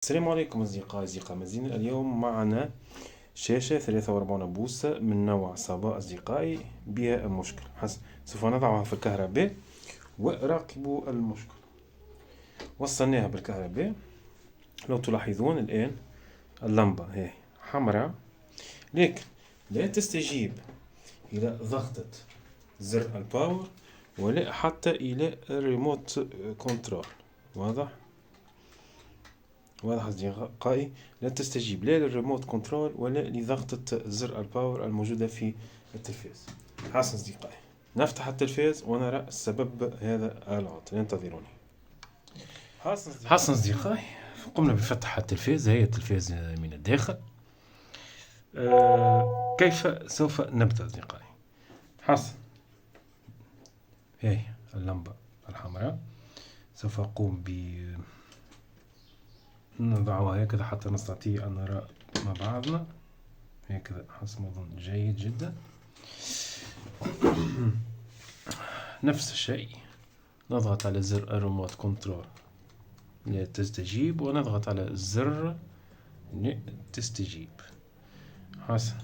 السلام عليكم أصدقاء مازين. اليوم معنا شاشة 43 بوصة من نوع صبا أصدقائي بها مشكل. سوف نضعها في الكهرباء وراقبوا المشكل. وصلناها بالكهرباء. لو تلاحظون الآن اللمبة هي حمراء، لكن لا تستجيب إلى ضغطة زر الباور ولا حتى إلى الريموت كنترول. واضح أصدقائي، لا تستجيب لا للريموت كنترول ولا لضغطة زر الباور الموجودة في التلفاز. حسن أصدقائي، نفتح التلفاز ونرى السبب هذا العطل. انتظروني. حسن أصدقائي، قمنا بفتح التلفاز. هي التلفاز من الداخل. كيف سوف نبدأ أصدقائي؟ حسن، هي اللمبة الحمراء. سوف أقوم نضعها هكذا حتى نستطيع أن نرى مع بعضنا. هكذا حسب ما أظن جيد جدا. نفس الشيء، نضغط على زر الريموت كنترول لا تستجيب، ونضغط على زر لا تستجيب. حسن،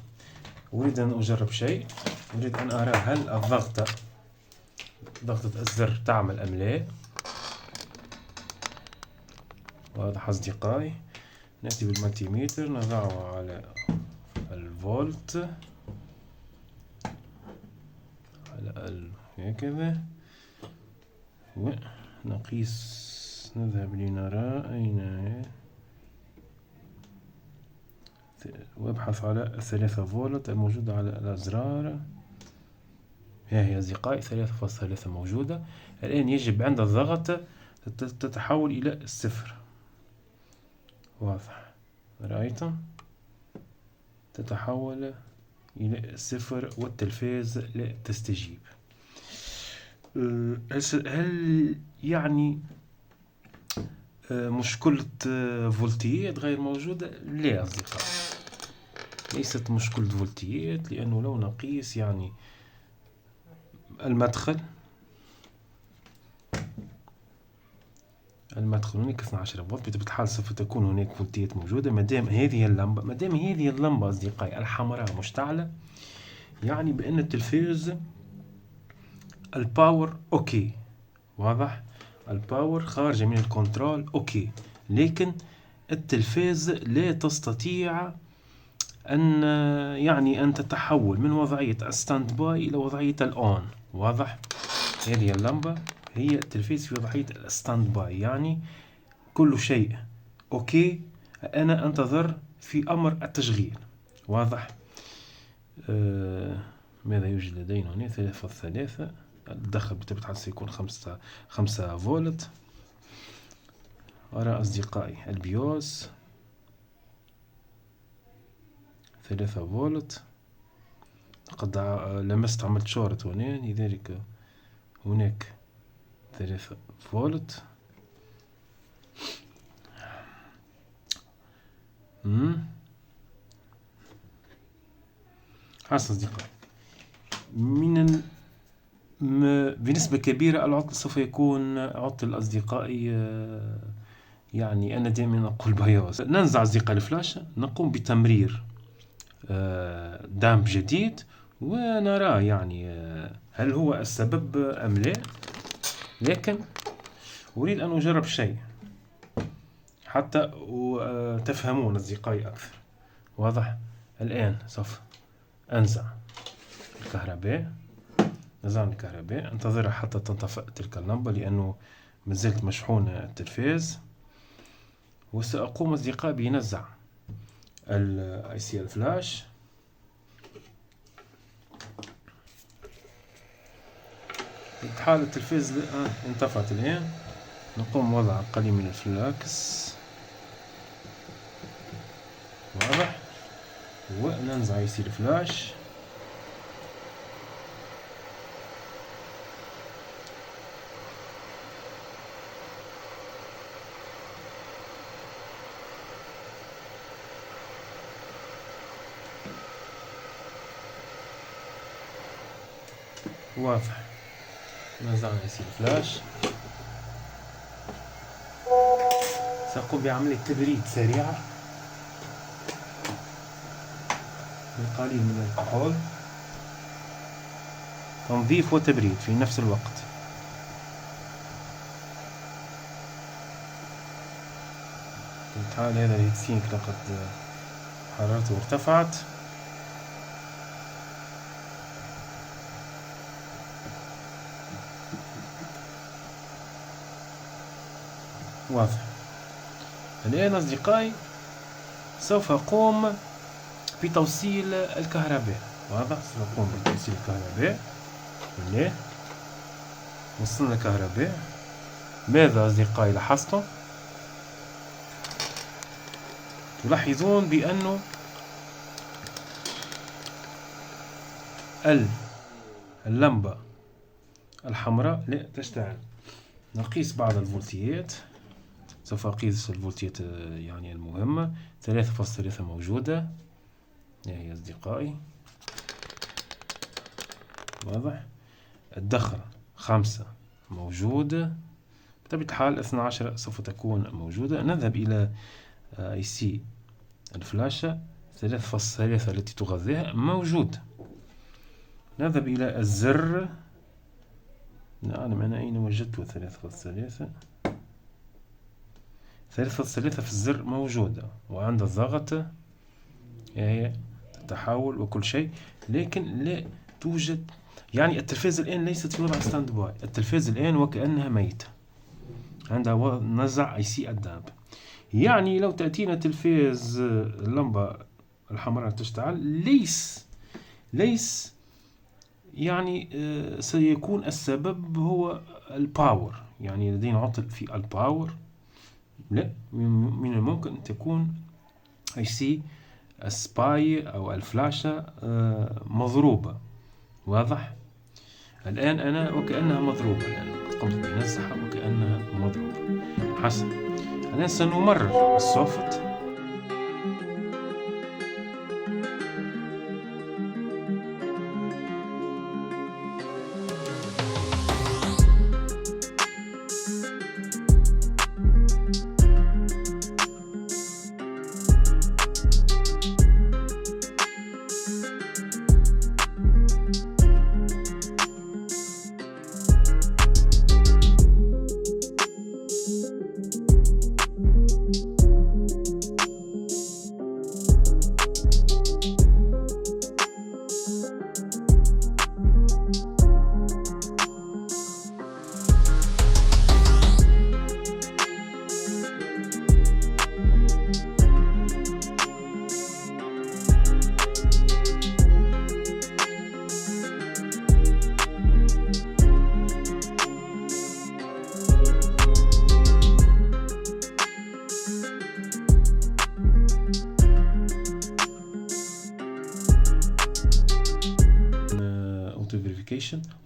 أريد أن أجرب شيء. أريد أن أرى هل ضغطة الزر تعمل أم لا. واضح أصدقائي. نأتي بالمالتيمتر، نضعه على الفولت هكذا، ونقيس. نذهب لنرى أين، وابحث على 3 فولت الموجودة على الأزرار. هي أصدقائي 3.3 موجودة. الآن يجب عند الضغط تتحول إلى الصفر. واضح، رأيتم؟ تتحول إلى الصفر والتلفاز لا تستجيب. هل يعني مشكلة فولتيات غير موجودة؟ لا أصدقائي، ليست مشكلة فولتيات، لأنه لو نقيس يعني المدخل هناك 12 فولت. بطبيعة الحال سوف تكون هناك فولتيات موجودة. مادام هذه اللمبة أصدقائي الحمراء مشتعلة، يعني بأن التلفاز الباور أوكي. واضح، الباور خارجة من الكنترول أوكي، لكن التلفاز لا تستطيع أن تتحول من وضعية الستاند باي إلى وضعية الأون. واضح، هذه اللمبة هي التلفاز في وضعية الستاند باي، يعني كل شيء أوكي، أنا أنتظر في أمر التشغيل. واضح. ماذا يوجد لدينا هنا؟ 3.3. الدخل بطبيعة الحال سيكون 5 فولت. أرى أصدقائي البيوس 3 فولت. قد لمست عملت شورت هنا، لذلك هناك 3 فولت. حسن أصدقائي، بنسبة كبيرة العطل سوف يكون عطل أصدقائي، يعني أنا دائما أقول بيوس. ننزع أصدقائي الفلاش، نقوم بتمرير دامب جديد، ونرى يعني هل هو السبب أم لا. لكن أريد أن أجرب شيء حتى تفهمون أصدقائي أكثر. واضح. الآن سوف أنزع الكهرباء. نزعنا الكهرباء، انتظرها حتى تنطفئ تلك اللمبة لأنه مازلت مشحونة التلفاز. وسأقوم أصدقائي بنزع الاي سي الفلاش. حال التلفاز انطفأت الآن. نقوم بوضع قليل من الفلاكس. واضح، وننزع اي سي الفلاش. واضح، نزعنا اي سي الفلاش. سأقوم بعملية تبريد سريعة بالقليل من الكحول، تنظيف وتبريد في نفس الوقت. في الحال هذا الهيتسينك لقد حرارته ارتفعت. واضح. الآن أصدقائي سوف أقوم بتوصيل الكهرباء. واضح، سوف أقوم بتوصيل الكهرباء. هنا وصلنا الكهرباء. ماذا أصدقائي لاحظتم؟ تلاحظون بأنه اللمبة الحمراء لا تشتعل. نقيس بعض الفولتيات. سوف أقيس الفولتيات يعني المهمة. 3.3 موجودة. هي أصدقائي واضح. الدخل 5 موجودة. بطبيعة الحال 12 سوف تكون موجودة. نذهب إلى اي سي الفلاشة 3.3 التي تغذيها موجودة. نذهب إلى الزر. نعلم أنا أين وجدت 3.3. 3.3 في الزر موجودة، وعند الضغط هي تتحول وكل شيء، لكن لا توجد. يعني التلفاز الآن ليست في وضع ستاند باي. التلفاز الآن وكأنها ميتة عندها نزع اي سي الداب. يعني لو تأتينا تلفاز اللمبة الحمراء تشتعل ليس يعني سيكون السبب هو الباور. يعني لدينا عطل في الباور. لا، من الممكن أن تكون اي سي السباي أو الفلاشة مضروبة. واضح. الآن أنا وكأنها مضروبة، الآن قمت بنزعها وكأنها مضروبة. حسن. الآن سنمرر السوفت.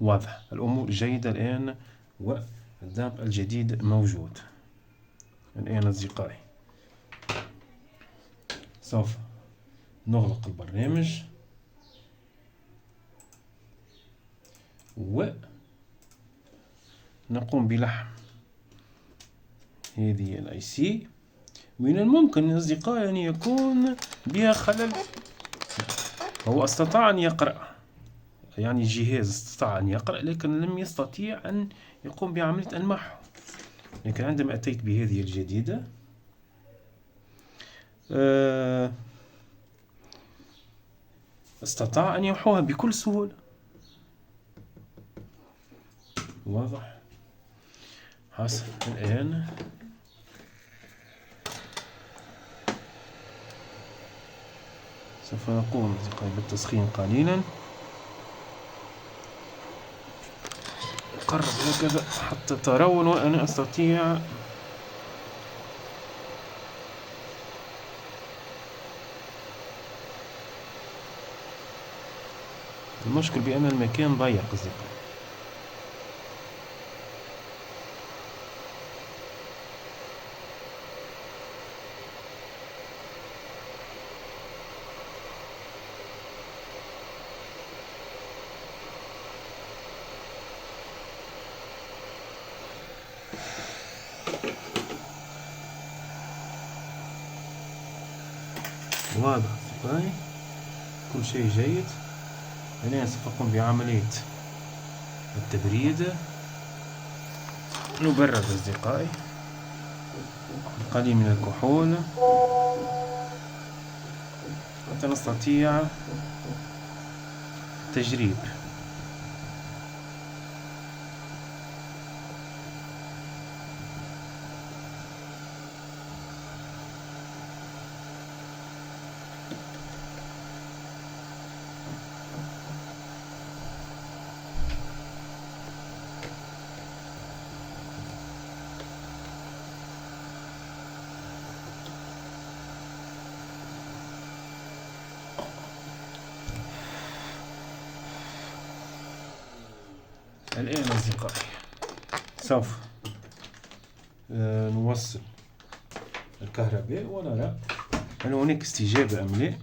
واضح. الأمور جيدة الآن، والداب الجديد موجود. الآن أصدقائي سوف نغلق البرنامج ونقوم بلحم هذه الاي سي. من الممكن أصدقائي أن يكون بها خلل. هو استطاع أن يقرأ، يعني الجهاز استطاع أن يقرأ، لكن لم يستطيع أن يقوم بعملية المحو. لكن عندما أتيت بهذه الجديدة استطاع أن يمحوها بكل سهولة. واضح. حسن. الآن سوف نقوم بالتسخين قليلا. أقرب هكذا حتى ترون وأنا أستطيع المشكل بأن المكان ضيق أصدقائي. واضح أصدقائي، كل شيء جيد. الآن سوف أقوم بعملية التبريد. نبرد أصدقائي القليل من الكحول حتى نستطيع التجريب. الآن أصدقائي سوف نوصل الكهرباء ونرى هل هناك استجابة أم لا.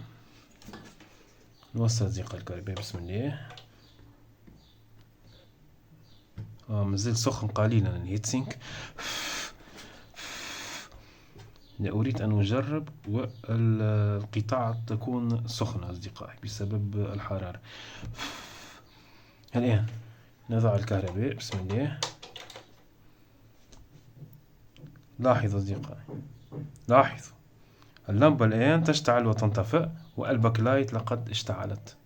نوصل أصدقائي الكهرباء، بسم الله. مازال سخن قليلا الهيتسينك. لا أريد أن أجرب والقطاع تكون سخنة أصدقائي بسبب الحرارة. الآن نضع الكهرباء، بسم الله. لاحظوا أصدقائي، لاحظوا اللمبة الآن تشتعل وتنطفئ، والباكلايت لقد اشتعلت.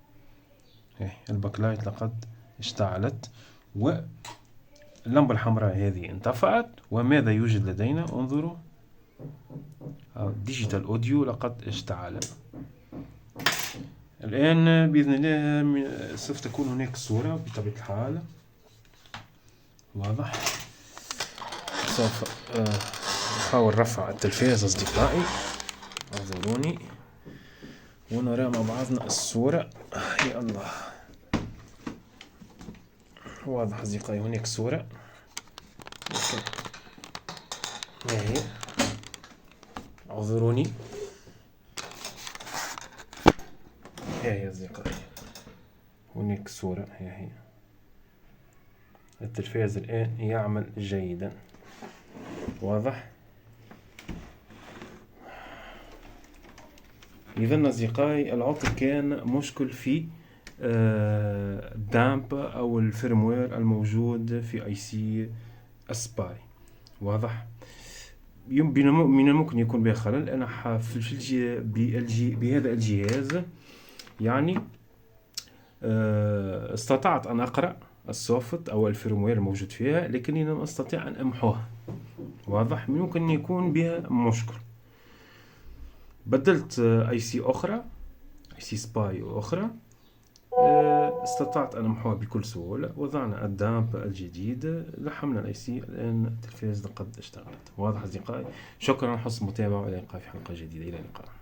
الباكلايت لقد اشتعلت واللمبة الحمراء هذه انطفأت. وماذا يوجد لدينا؟ انظروا، ديجيتال أوديو لقد اشتعل. الآن بإذن الله سوف تكون هناك صورة بطبيعة الحال. واضح. سوف أحاول رفع التلفاز أصدقائي، اعذروني، ونرى مع بعضنا الصورة. يا الله، واضح أصدقائي، هناك صورة. هي اعذروني، هي أصدقائي هناك صورة. هي التلفاز الآن يعمل جيدا. واضح. إذن أصدقائي العطل كان مشكل في الدامب أو الفيرموير الموجود في اي سي اسباي. واضح. من الممكن يكون به خلل. أنا بهذا الجهاز يعني استطعت أن أقرأ السوفت أو الفيرموير الموجود فيها، لكنني لم أستطيع أن أمحوها. واضح. ممكن يكون بها مشكل. بدلت اي سي أخرى، اي سي سباي أخرى، استطعت أن أمحوها بكل سهولة. وضعنا الدامب الجديد، لحمنا الاي سي، الآن التلفاز قد اشتغلت. واضح أصدقائي. شكرا على حسن المتابعة، وإلى اللقاء في حلقة جديدة. إلى اللقاء.